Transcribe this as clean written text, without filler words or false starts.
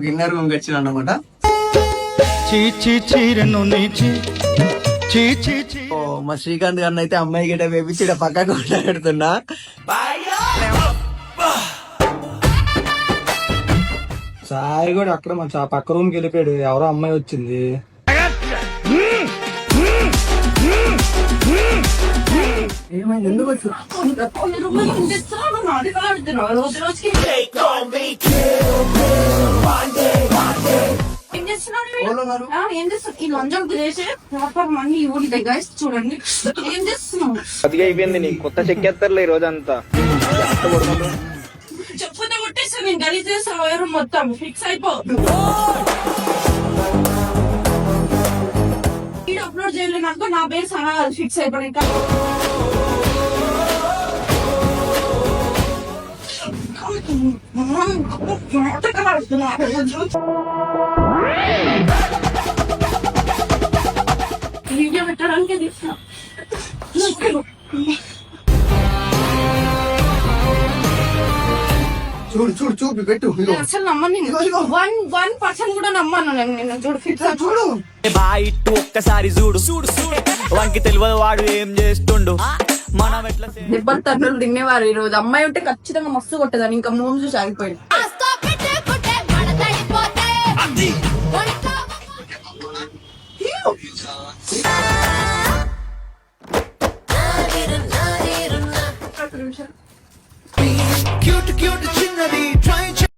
గిన్నెర్ కొనుకొచ్చిన అన్నమాట. మా శ్రీకాంత్ గారిని అయితే అమ్మాయి గిట్ట వేపించి ఇక్కడ పక్కకు పెడుతున్నా. సాయి కూడా అక్కడ మంచి ఆ పక్క రూమ్ కి వెళ్ళిపోయాడు. ఎవరో అమ్మాయి వచ్చింది. ఏమైంది? ఎందుకు వచ్చి చూడండి ఏం చేస్తున్నావు? అదిగా అయిపోయింది నీ కొత్త చెక్కేస్తారులే ఈ రోజంతా. చెప్పుతే కొట్టేస్తా నేను గలీజ్ చేస్తా మొత్తం ఫిక్స్ అయిపో. అప్లోడ్ చేయలేనాక నా పేరు సనా ఫిక్స్ అయిపోయి ఇంకా వీడియో పెట్టడానికి తీసిన చూడు చూడు చూపి పెట్టు. అసలు నమ్మని 1% కూడా నమ్మాను నేను. చూడు ఫిక్స్ చూడు బాయిట్టు ఒక్కసారి చూడు వానికి తెలియదు వాడు ఏం చేస్తుండు. మనం ఎట్లా దెబ్బలు తన్నులు తినేవారు. ఈ రోజు అమ్మాయి ఉంటే ఖచ్చితంగా మస్తు కొట్టేదాన్ని. ఇంకా మూడు చూసి ఆగిపోయింది.